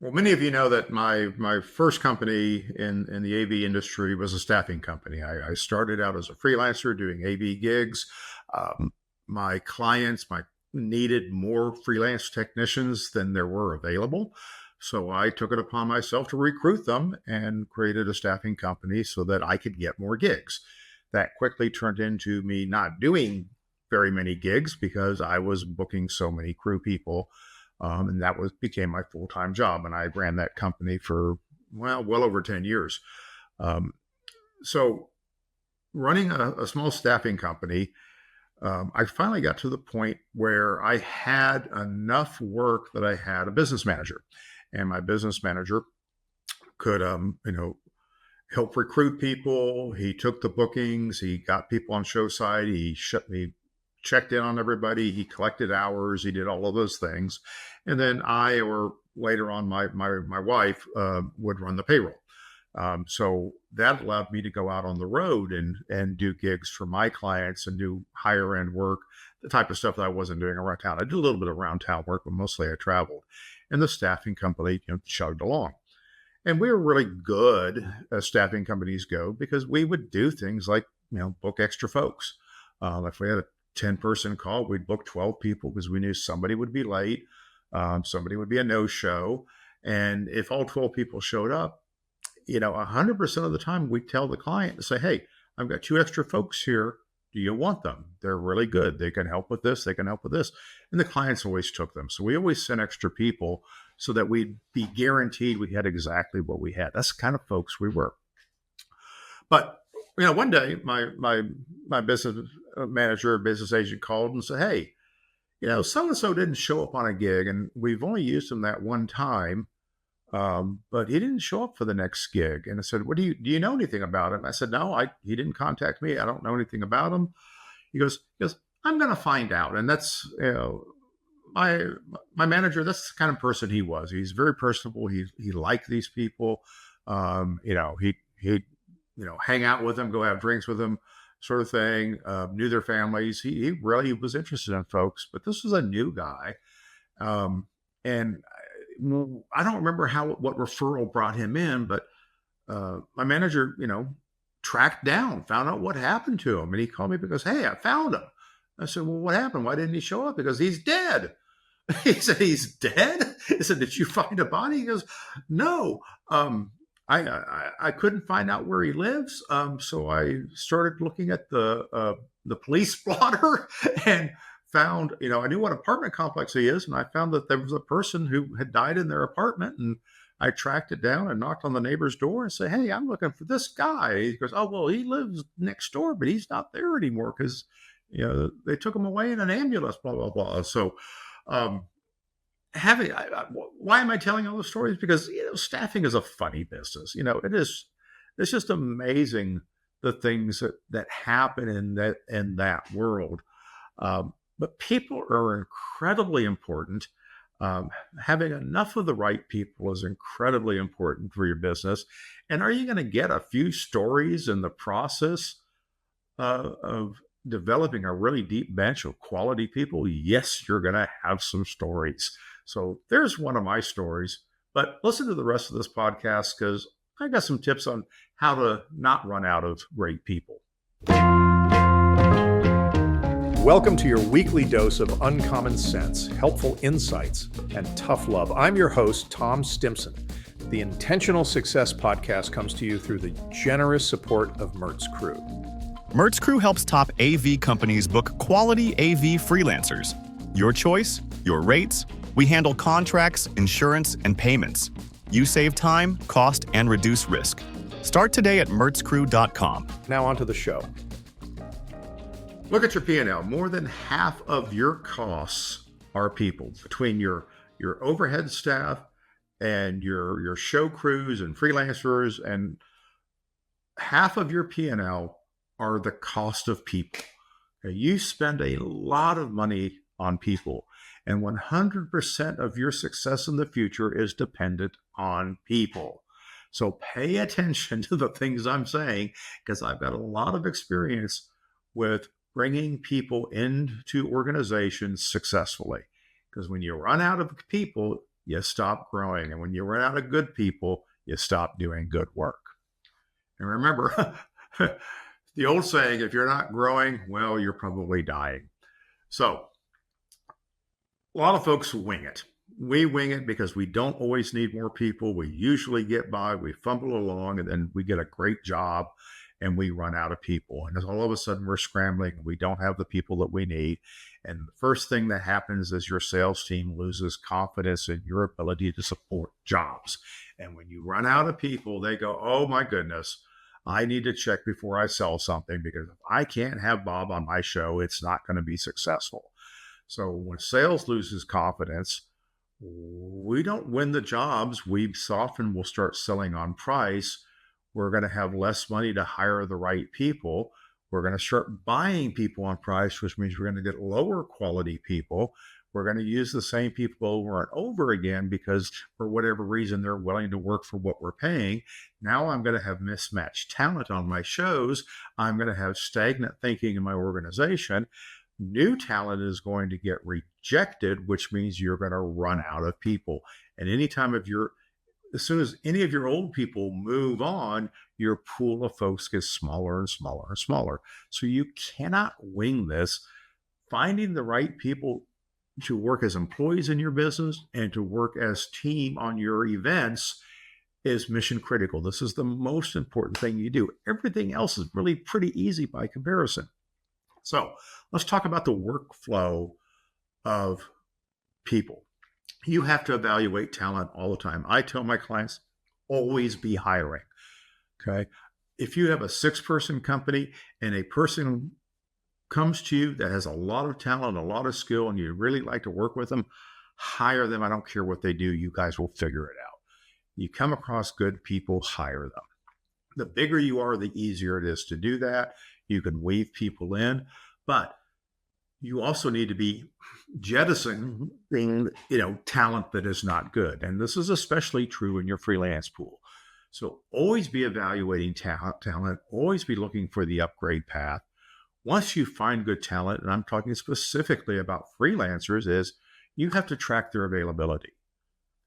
Well, many of you know that my first company in the AV industry was a staffing company. I started out as a freelancer doing AV gigs. My clients needed more freelance technicians than there were available. So I took it upon myself to recruit them and created a staffing company so that I could get more gigs. That quickly turned into me not doing very many gigs because I was booking so many crew people. And that became my full-time job. And I ran that company for, well over 10 years. Um, so running a small staffing company, I finally got to the point where I had enough work that I had a business manager. And my business manager could, help recruit people. He took the bookings. He got people on show side. He checked in on everybody. He collected hours. He did all of those things. And then I, or later on, my wife would run the payroll. So that allowed me to go out on the road and do gigs for my clients and do higher end work, the type of stuff that I wasn't doing around town. I did a little bit of around town work, but mostly I traveled. And the staffing company, chugged along. And we were really good as staffing companies go because we would do things like, book extra folks. If we had a 10-person call, we'd book 12 people because we knew somebody would be late, somebody would be a no-show. And if all 12 people showed up, 100% of the time we'd tell the client to say, hey, I've got 2 extra folks here. Do you want them? They're really good. They can help with this. They can help with this. And the clients always took them. So we always sent extra people so that we'd be guaranteed we had exactly what we had. That's the kind of folks we were. But, one day my business manager, business agent called and said, hey, so-and-so didn't show up on a gig and we've only used him that one time. But he didn't show up for the next gig. And I said, do you know anything about him? I said, no, he didn't contact me. I don't know anything about him. He goes, I'm going to find out. And that's, my manager, that's the kind of person he was. He's very personable. He liked these people. He'd hang out with them, go have drinks with them, sort of thing, knew their families. He really was interested in folks, but this was a new guy. And I don't remember what referral brought him in, but my manager, tracked down, found out what happened to him. And he called me because, hey, I found him. I said, well, what happened? Why didn't he show up? Because he's dead. He said, he's dead? I said, did you find a body? He goes, no. I couldn't find out where he lives. So I started looking at the police blotter and found, I knew what apartment complex he is. And I found that there was a person who had died in their apartment. And I tracked it down and knocked on the neighbor's door and said, hey, I'm looking for this guy. He goes, oh, well, he lives next door, but he's not there anymore because, they took him away in an ambulance, blah, blah, blah. So why am I telling all the stories? Because, staffing is a funny business. It's just amazing the things that happen in that world. But people are incredibly important. Having enough of the right people is incredibly important for your business. And are you going to get a few stories in the process of developing a really deep bench of quality people? Yes, you're going to have some stories. So there's one of my stories. But listen to the rest of this podcast because I got some tips on how to not run out of great people. Welcome to your weekly dose of uncommon sense, helpful insights, and tough love. I'm your host, Tom Stimson. The Intentional Success Podcast comes to you through the generous support of Mertz Crew. Mertz Crew helps top AV companies book quality AV freelancers. Your choice, your rates. We handle contracts, insurance, and payments. You save time, cost, and reduce risk. Start today at mertzcrew.com. Now on to the show. Look at your P&L. More than half of your costs are people. Between your overhead staff and your show crews and freelancers, and half of your P&L are the cost of people. Okay, you spend a lot of money on people, and 100% of your success in the future is dependent on people. So pay attention to the things I'm saying, because I've got a lot of experience with bringing people into organizations successfully. Because when you run out of people, you stop growing. And when you run out of good people, you stop doing good work. And remember, the old saying, if you're not growing, well, you're probably dying. So a lot of folks wing it. We wing it because we don't always need more people. We usually get by, we fumble along, and then we get a great job and we run out of people. And all of a sudden we're scrambling. We don't have the people that we need. And the first thing that happens is your sales team loses confidence in your ability to support jobs. And when you run out of people, they go, oh my goodness, I need to check before I sell something, because if I can't have Bob on my show, it's not going to be successful. So when sales loses confidence, we don't win the jobs. We often will start selling on price. We're going to have less money to hire the right people. We're going to start buying people on price, which means we're going to get lower quality people. We're going to use the same people over and over again because for whatever reason, they're willing to work for what we're paying. Now I'm going to have mismatched talent on my shows. I'm going to have stagnant thinking in my organization. New talent is going to get rejected, which means you're going to run out of people. And as soon as any of your old people move on, your pool of folks gets smaller and smaller and smaller. So you cannot wing this. Finding the right people to work as employees in your business and to work as team on your events is mission critical. This is the most important thing you do. Everything else is really pretty easy by comparison. So let's talk about the workflow of people. You have to evaluate talent all the time. I tell my clients, always be hiring. Okay. If you have a 6-person company and a person comes to you that has a lot of talent, a lot of skill, and you really like to work with them, hire them. I don't care what they do. You guys will figure it out. You come across good people, hire them. The bigger you are, the easier it is to do that. You can weave people in, but you also need to be jettisoning, talent that is not good. And this is especially true in your freelance pool. So always be evaluating talent, always be looking for the upgrade path. Once you find good talent, and I'm talking specifically about freelancers, is you have to track their availability.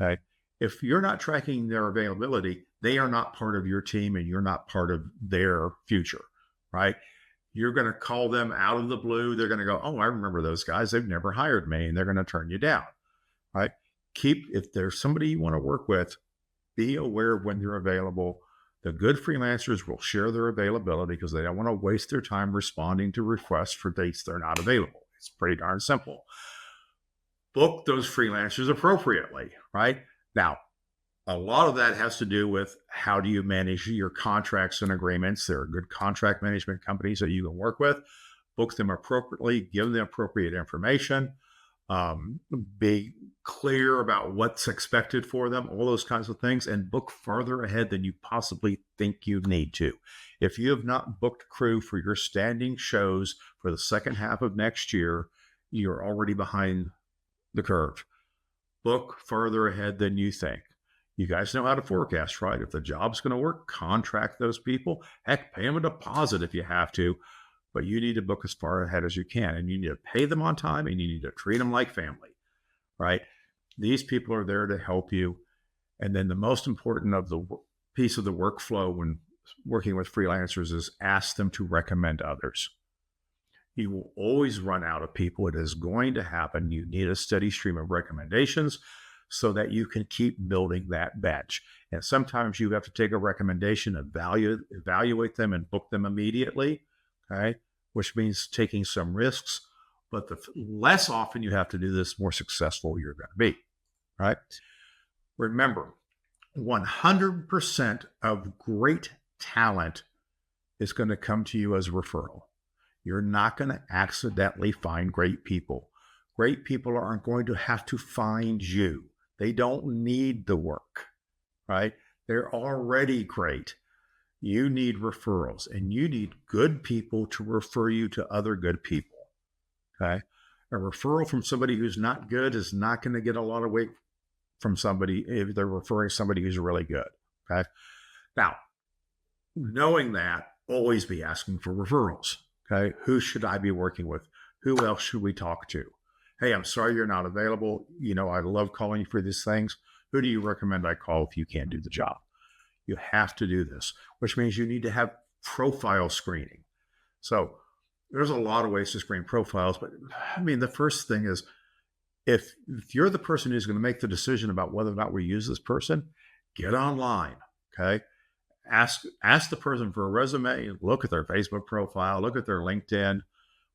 Okay. If you're not tracking their availability, they are not part of your team and you're not part of their future, right? You're going to call them out of the blue. They're going to go, oh, I remember those guys. They've never hired me, and they're going to turn you down, right? If there's somebody you want to work with, be aware of when they're available. The good freelancers will share their availability because they don't want to waste their time responding to requests for dates they're not available. It's pretty darn simple. Book those freelancers appropriately, right? Now, a lot of that has to do with how do you manage your contracts and agreements. There are good contract management companies that you can work with. Book them appropriately, give them appropriate information, be clear about what's expected for them, all those kinds of things, and book farther ahead than you possibly think you need to. If you have not booked crew for your standing shows for the second half of next year, you're already behind the curve. Book farther ahead than you think. You guys know how to forecast, right? If the job's going to work, contract those people. Heck, pay them a deposit if you have to, but you need to book as far ahead as you can, and you need to pay them on time, and you need to treat them like family, right? These people are there to help you. And then the most important of the piece of the workflow when working with freelancers is ask them to recommend others. You will always run out of people. It is going to happen. You need a steady stream of recommendations so that you can keep building that bench. And sometimes you have to take a recommendation, evaluate them, and book them immediately, okay? Which means taking some risks. But the less often you have to do this, more successful you're going to be, right? Remember, 100% of great talent is going to come to you as a referral. You're not going to accidentally find great people. Great people aren't going to have to find you. They don't need the work, right? They're already great. You need referrals, and you need good people to refer you to other good people, okay? A referral from somebody who's not good is not going to get a lot of weight from somebody if they're referring somebody who's really good, okay? Now, knowing that, always be asking for referrals, okay? Who should I be working with? Who else should we talk to? Hey, I'm sorry you're not available. I love calling you for these things. Who do you recommend I call if you can't do the job? You have to do this, which means you need to have profile screening. So there's a lot of ways to screen profiles, but I mean, the first thing is if you're the person who's going to make the decision about whether or not we use this person, get online. Okay. Ask the person for a resume, look at their Facebook profile, look at their LinkedIn,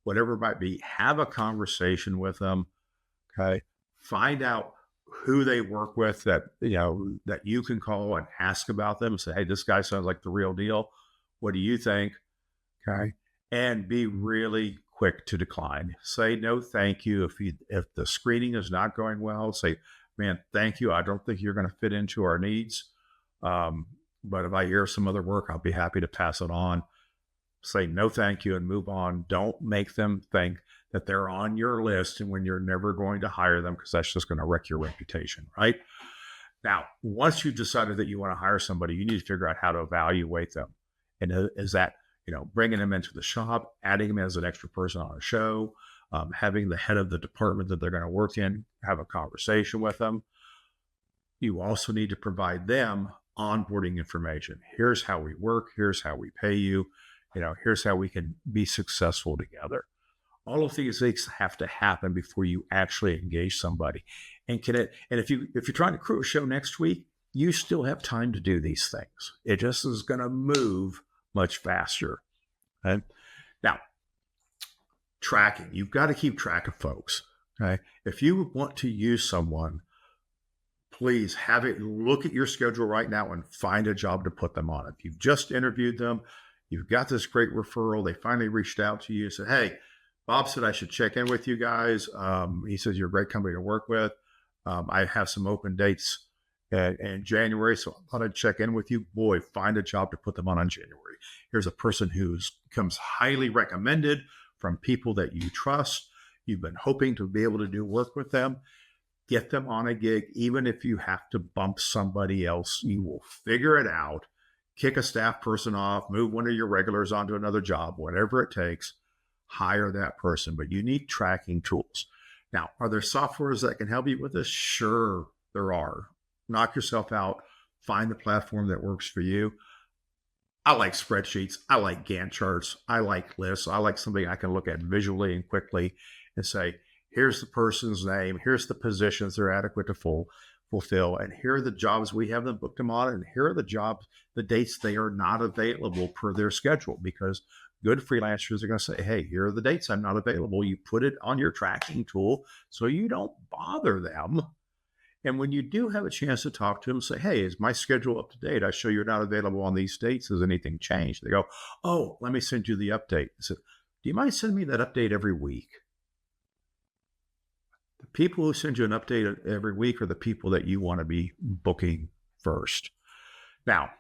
whatever it might be, have a conversation with them. Okay. Find out who they work with that you can call and ask about them. Say, hey, this guy sounds like the real deal. What do you think? Okay. And be really quick to decline. Say no, thank you. If the screening is not going well, say, man, thank you. I don't think you're going to fit into our needs. But if I hear some other work, I'll be happy to pass it on. Say no, thank you, and move on. Don't make them think that they're on your list and when you're never going to hire them, because that's just going to wreck your reputation, right? Now, once you've decided that you want to hire somebody, you need to figure out how to evaluate them. And is that, bringing them into the shop, adding them as an extra person on a show, having the head of the department that they're going to work in, have a conversation with them. You also need to provide them onboarding information. Here's how we work. Here's how we pay you. Here's how we can be successful together. All of these things have to happen before you actually engage somebody. And if you're trying to crew a show next week, you still have time to do these things. It just is going to move much faster. Okay? Now, tracking. You've got to keep track of folks. Okay? If you want to use someone, please have it look at your schedule right now and find a job to put them on. If you've just interviewed them, you've got this great referral, they finally reached out to you and said, hey, Bob said I should check in with you guys. He says you're a great company to work with. I have some open dates in January, so I thought I'd check in with you. Boy, find a job to put them on January. Here's a person who comes highly recommended from people that you trust. You've been hoping to be able to do work with them. Get them on a gig, even if you have to bump somebody else. You will figure it out. Kick a staff person off, move one of your regulars onto another job, whatever it takes. Hire that person, but you need tracking tools. Now, are there softwares that can help you with this? Sure, there are. Knock yourself out. Find the platform that works for you. I like spreadsheets. I like Gantt charts. I like lists. I like something I can look at visually and quickly and say, here's the person's name. Here's the positions they're adequate to fulfill. And here are the jobs we have them booked them on. And here are the dates they are not available per their schedule, because good freelancers are going to say, hey, here are the dates I'm not available. You put it on your tracking tool so you don't bother them. And when you do have a chance to talk to them, say, hey, is my schedule up to date? I show you're not available on these dates. Has anything changed? They go, oh, let me send you the update. I said, do you mind sending me that update every week? The people who send you an update every week are the people that you want to be booking first. Now,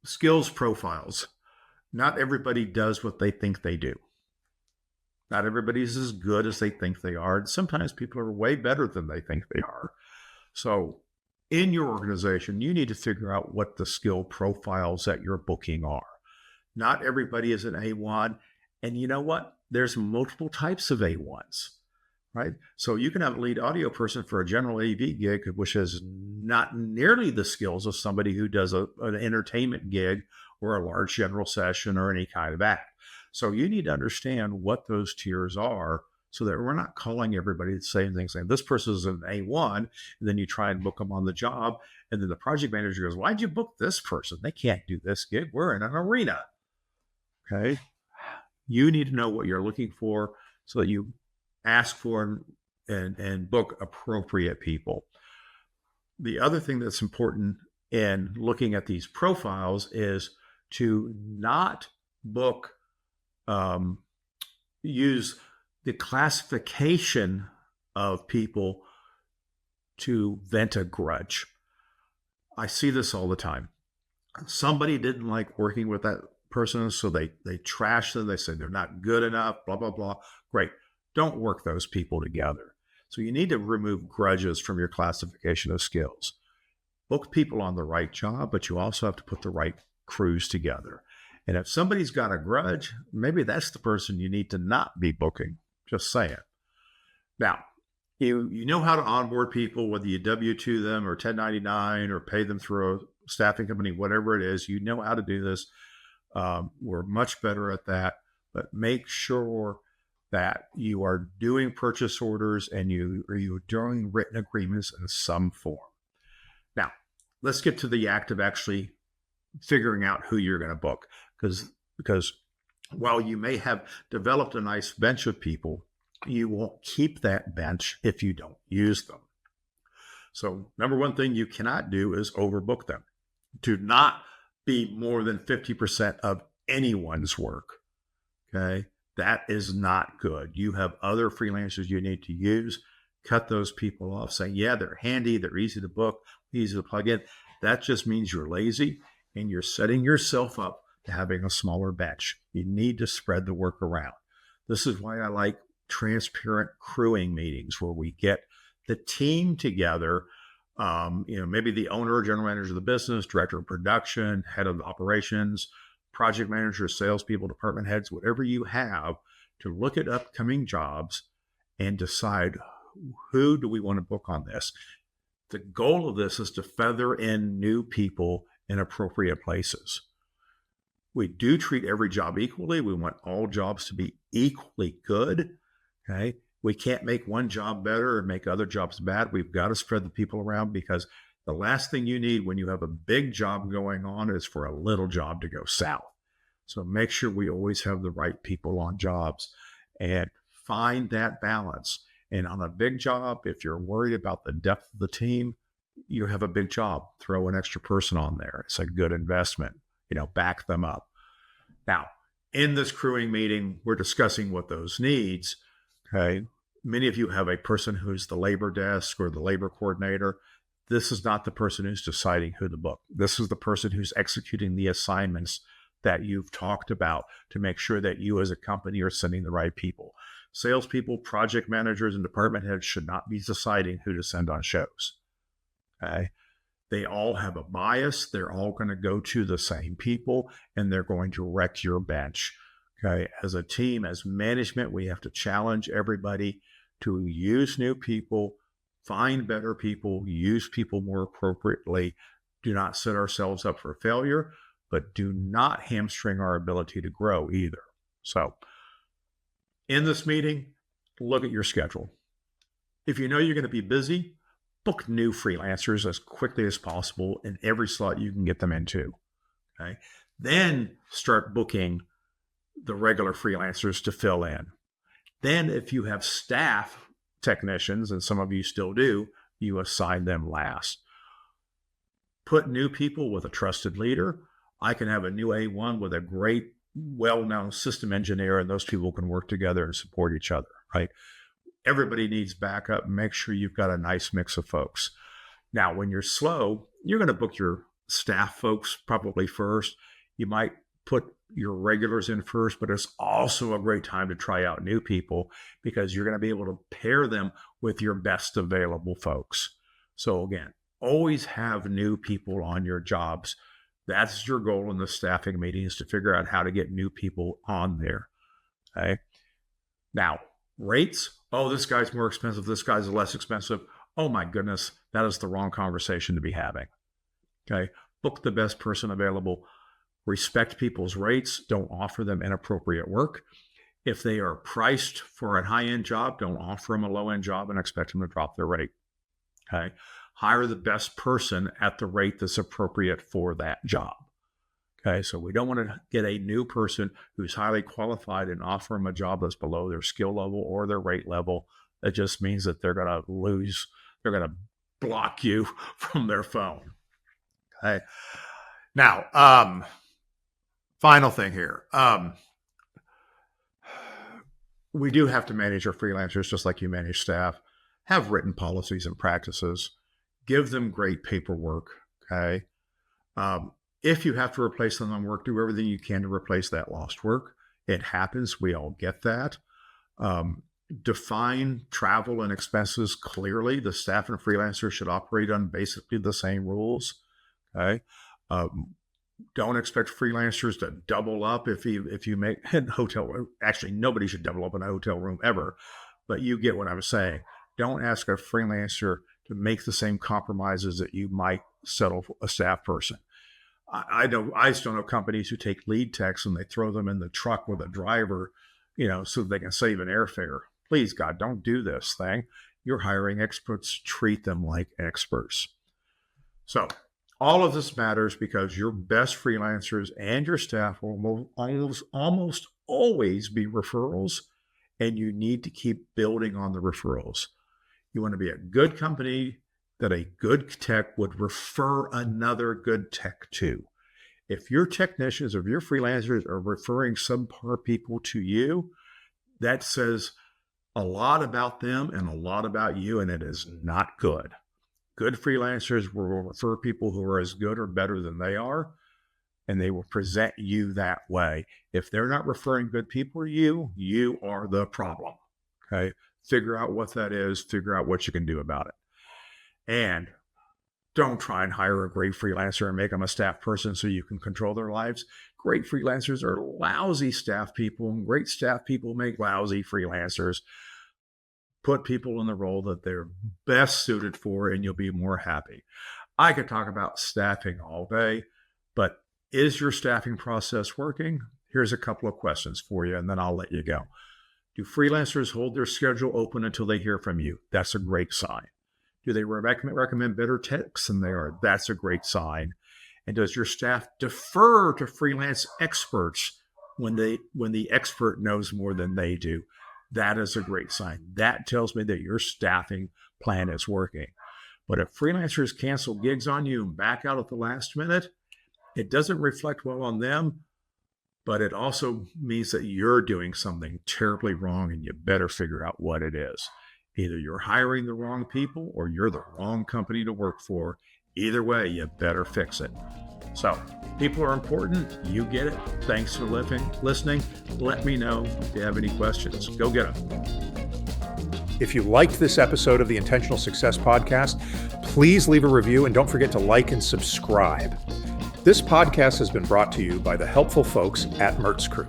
skills profiles. Not everybody does what they think they do. Not everybody's as good as they think they are. And sometimes people are way better than they think they are. So in your organization, you need to figure out what the skill profiles that you're booking are. Not everybody is an A1. And you know what? There's multiple types of A1s, right? So you can have a lead audio person for a general AV gig, which has not nearly the skills of somebody who does an entertainment gig or a large general session or any kind of act. So you need to understand what those tiers are so that we're not calling everybody the same thing, saying this person is an A1, and then you try and book them on the job. And then the project manager goes, why'd you book this person? They can't do this gig. We're in an arena. Okay. You need to know what you're looking for so that you ask for and book appropriate people. The other thing that's important in looking at these profiles is to not use the classification of people to vent a grudge. I see this all the time. Somebody didn't like working with that person, so they trash them. They say they're not good enough, blah, blah, blah. Great. Don't work those people together. So you need to remove grudges from your classification of skills. Book people on the right job, but you also have to put the right crews together. And if somebody's got a grudge, maybe that's the person you need to not be booking. Just saying. Now, You know how to onboard people, whether you W-2 them or 1099 or pay them through a staffing company, whatever it is. You know how to do this. We're much better at that, but make sure that you are doing purchase orders and you're doing written agreements in some form. Now, let's get to the act of actually figuring out who you're going to book, because while you may have developed a nice bench of people, you won't keep that bench if you don't use them. So number one thing you cannot do is overbook them. Do not be more than 50% of anyone's work. Okay. That is not good. You have other freelancers you need to use. Cut those people off. Say, yeah, they're handy. They're easy to book, easy to plug in. That just means you're lazy and you're setting yourself up to having a smaller bench. You need to spread the work around. This is why I like transparent crewing meetings where we get the team together. Maybe the owner or general manager of the business, director of production, head of operations, project manager, salespeople, department heads, whatever you have, to look at upcoming jobs and decide who do we want to book on this. The goal of this is to feather in new people in appropriate places. We do treat every job equally. We want all jobs to be equally good. Okay. We can't make one job better or make other jobs bad. We've got to spread the people around, because the last thing you need when you have a big job going on is for a little job to go south. So make sure we always have the right people on jobs and find that balance. And on a big job, if you're worried about the depth of the team, you have a big job. Throw an extra person on there. It's a good investment. Back them up. Now, in this crewing meeting, we're discussing what those needs. Okay. Many of you have a person who's the labor desk or the labor coordinator. This is not the person who's deciding who to book. This is the person who's executing the assignments that you've talked about to make sure that you as a company are sending the right people. Salespeople, project managers, and department heads should not be deciding who to send on shows. Okay. They all have a bias. They're all going to go to the same people, and they're going to wreck your bench. Okay. As a team, as management, we have to challenge everybody to use new people, find better people, use people more appropriately. Do not set ourselves up for failure, but do not hamstring our ability to grow either. So in this meeting, look at your schedule. If you know you're going to be busy, book new freelancers as quickly as possible in every slot you can get them into. Okay. Then start booking the regular freelancers to fill in. Then if you have staff technicians, and some of you still do, you assign them last. Put new people with a trusted leader. I can have a new A1 with a great, well-known system engineer, and those people can work together and support each other, right? Everybody needs backup. Make sure you've got a nice mix of folks. Now, when you're slow, you're going to book your staff folks probably first. You might put your regulars in first, but it's also a great time to try out new people, because you're going to be able to pair them with your best available folks. So again, always have new people on your jobs. That's your goal in the staffing meeting, is to figure out how to get new people on there. Okay. Now, rates. Oh, this guy's more expensive. This guy's less expensive. Oh my goodness. That is the wrong conversation to be having. Okay. Book the best person available. Respect people's rates. Don't offer them inappropriate work. If they are priced for a high-end job, don't offer them a low-end job and expect them to drop their rate. Okay. Hire the best person at the rate that's appropriate for that job. Okay. So we don't want to get a new person who's highly qualified and offer them a job that's below their skill level or their rate level. That just means that they're going to lose. They're going to block you from their phone. Okay. Now, final thing here. We do have to manage our freelancers just like you manage staff. Have written policies and practices. Give them great paperwork. Okay. If you have to replace them on work, do everything you can to replace that lost work. It happens. We all get that. Define travel and expenses clearly. The staff and freelancers should operate on basically the same rules. Okay. Don't expect freelancers to double up if you make a hotel room. Actually, nobody should double up in a hotel room ever, but you get what I'm saying. don't ask a freelancer to make the same compromises that you might settle for a staff person. I still know companies who take lead techs and they throw them in the truck with a driver, so they can save an airfare. Please, God, don't do this thing. You're hiring experts. Treat them like experts. So all of this matters because your best freelancers and your staff will almost always be referrals, and you need to keep building on the referrals. You want to be a good company that a good tech would refer another good tech to. If your technicians, if your freelancers are referring subpar people to you, that says a lot about them and a lot about you, and it is not good. Good freelancers will refer people who are as good or better than they are, and they will present you that way. If they're not referring good people to you, you are the problem. Okay? Figure out what that is, figure out what you can do about it. And don't try and hire a great freelancer and make them a staff person so you can control their lives. Great freelancers are lousy staff people, and great staff people make lousy freelancers. Put people in the role that they're best suited for, and you'll be more happy. I could talk about staffing all day, but is your staffing process working? Here's a couple of questions for you, and then I'll let you go. Do freelancers hold their schedule open until they hear from you? That's a great sign. Do they recommend better techs than they are? That's a great sign. And does your staff defer to freelance experts when the expert knows more than they do? That is a great sign. That tells me that your staffing plan is working. But if freelancers cancel gigs on you and back out at the last minute, it doesn't reflect well on them, but it also means that you're doing something terribly wrong, and you better figure out what it is. Either you're hiring the wrong people or you're the wrong company to work for. Either way, you better fix it. So, people are important. You get it. Thanks for listening. Let me know if you have any questions. Go get them. If you liked this episode of the Intentional Success Podcast, please leave a review and don't forget to like and subscribe. This podcast has been brought to you by the helpful folks at Mertz Crew.